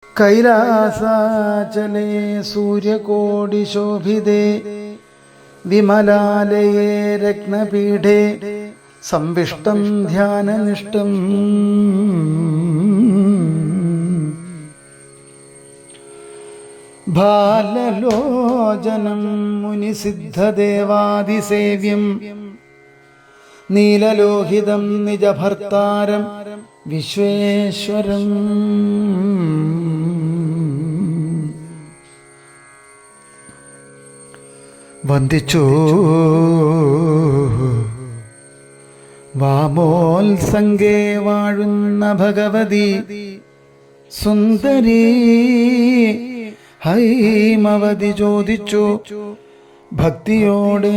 കൈലാസാചലേ സൂര്യകോടിശോഭിതേ വിമലാലയേ രത്നപീഠേ സംവിഷ്ടം ധ്യാനനിഷ്ടം ബാലലോചനം മുനിസിദ്ധദേവാദിസേവ്യം നീലലോഹിതം നിജഭർത്താരം വിശ്വേശ്വരം വന്ദിച്ചു വാമോത്സംഗേ വാഴുന്ന ഭഗവതി സുന്ദരീ ഹൈമവതി ചോദിച്ചു ഭക്തിയോടെ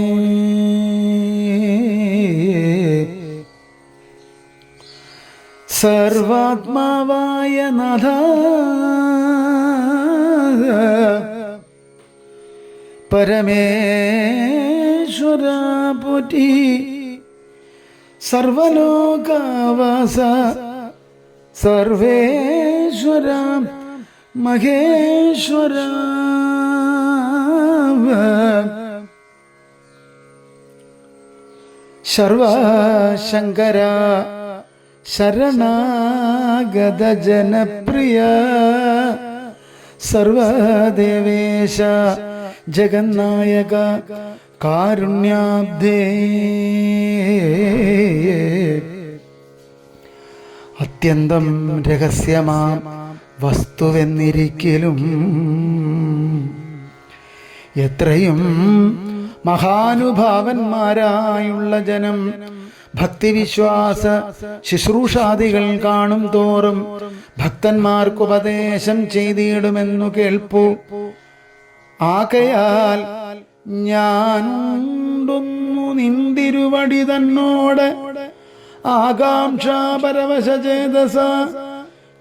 സർവാത്മാവായ നാഥ പരമേശ്വര പോറ്റി സർവലോകാവാസ സർവേശ്വര മഹേശ്വര സർവശങ്കര ശരണാഗത ജനപ്രിയ സർവദേവേശ ജഗന്നായക കാരുണ്യാബ്ധേ അത്യന്തം രഹസ്യമാം വസ്തുവെന്നിരിക്കലും എത്രയും മഹാനുഭാവന്മാരായുള്ള ജനം ഭക്തിവിശ്വാസ ശുശ്രൂഷാദികൾ കാണും തോറും ഭക്തന്മാർക്കുപദേശം ചെയ്തിടുമെന്നു കേൾപ്പു. ആകയാൽ ഞാനുണ്ടൊന്നു നിന്തിരുവടി തന്നോട് ആകാംക്ഷാപരവശചേതസ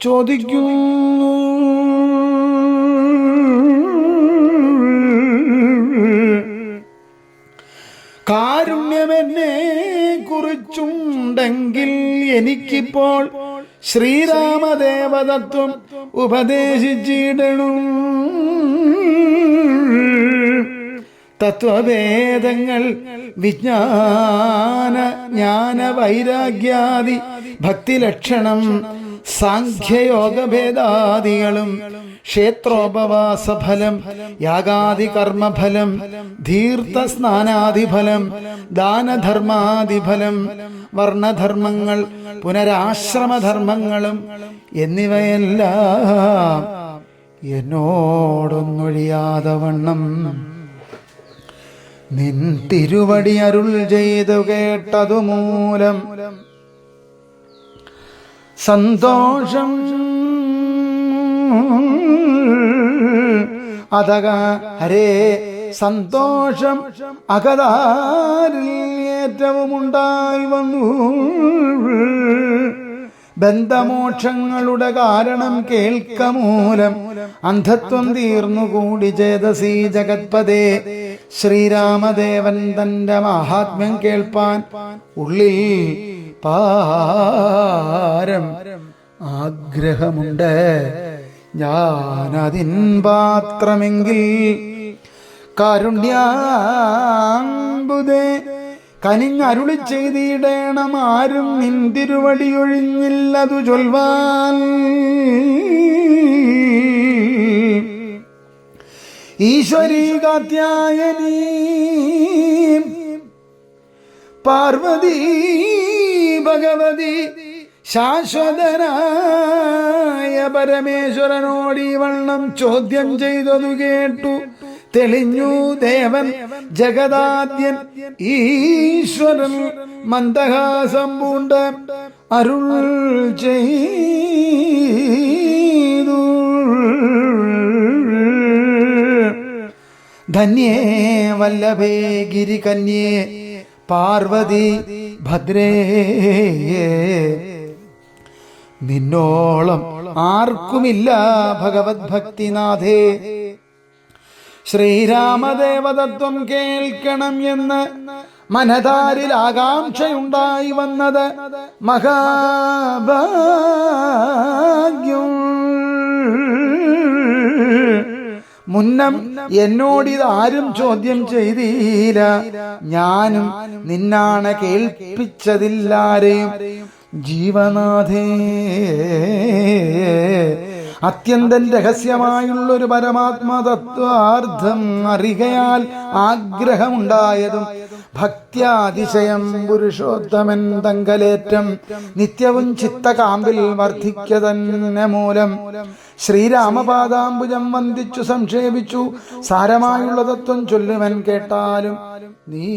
ചോദിക്കുന്നു. കാരുണ്യമെന്നെ കുറിച്ചുണ്ടെങ്കിൽ എനിക്കിപ്പോൾ ശ്രീരാമദേവതത്വം ഉപദേശിച്ചിടണം. തത്വവേദങ്ങൾ വിജ്ഞാന ജ്ഞാന വൈരാഗ്യാദി ഭക്തിലക്ഷണം സാഖ്യയോഗഭേദാദികളും ക്ഷേത്രോപവാസഫലം യാഗാദി കർമ്മഫലം ധീർത്ഥസ്നാനാദിഫലം ദാനധർമാദിഫലം വർണ്ണധർമ്മങ്ങൾ പുനരാശ്രമധർമ്മങ്ങളും എന്നിവയെല്ലാം എന്നോടൊന്നൊഴിയാതെ വണ്ണം നിൻ തിരുവടി അരുൾ ചെയ്തു കേട്ടതുമൂലം സന്തോഷം അതക ഹരേ സന്തോഷം അകതാരിൽ ഏറ്റവും ഉണ്ടായി വന്നു. ബന്ധമോക്ഷങ്ങളുടെ കാരണം കേൾക്കമൂലം അന്ധത്വം തീർന്നുകൂടി ചേതസീ ജഗത്പദേ. ശ്രീരാമദേവൻ തന്റെ മഹാത്മ്യം കേൾപ്പാൻ ഉള്ളിൽ പാരം ആഗ്രഹമുണ്ട്. ഞാനതിൻ പാത്രമെങ്കിൽ കാരുണ്യാംബുദേ കനിഞ്ഞരുളി ചെയ്തിടേണം. ആരും നിൻ തിരുവടിയൊഴിഞ്ഞില്ലതു ചൊൽവാൻ. ഈശ്വരീ കാത്യായനീ പാർവതി ഭഗവതി ശാശ്വതനായ പരമേശ്വരനോടി വണ്ണം ചോദ്യം ചെയ്തതു കേട്ടു തെളിഞ്ഞു ദേവൻ ജഗദാദ്യൻ ഈശ്വരൻ മന്ദഹാസം പൂണ്ട് അരുൾ ചെയ്തു. ധന്യേ വല്ലഭേ ഗിരികന്യേ പാർവതി ഭദ്രേ നിന്നോളം ആർക്കുമില്ല ഭഗവത് ഭക്തിനാഥേ. ശ്രീരാമദേവതത്വം കേൾക്കണം എന്ന് മനതാരിൽ ആകാംക്ഷയുണ്ടായി വന്നത് മഹാഭാഗ്യം. മുന്നം എന്നോടിതാരും ചോദ്യം ചെയ്തീല, ഞാനും നിന്നാണ് കേൾപ്പിച്ചതില്ലാരെയും. ജീവനാഥേ, അത്യന്തം രഹസ്യമായുള്ളൊരു പരമാത്മതത്വാർത്ഥം അറികയാൽ ആഗ്രഹമുണ്ടായതും ഭക്ത്യാതിശയം പുരുഷോത്തമൻ തങ്കലേറ്റം നിത്യവും ചിത്തകാമ്പിൽ വർദ്ധിക്കതന്നെ മൂലം ശ്രീരാമപാദാംബുജം വന്ദിച്ചു സംക്ഷേപിച്ചു സാരമായുള്ള തത്വം ചൊല്ലുവൻ കേട്ടാലും നീ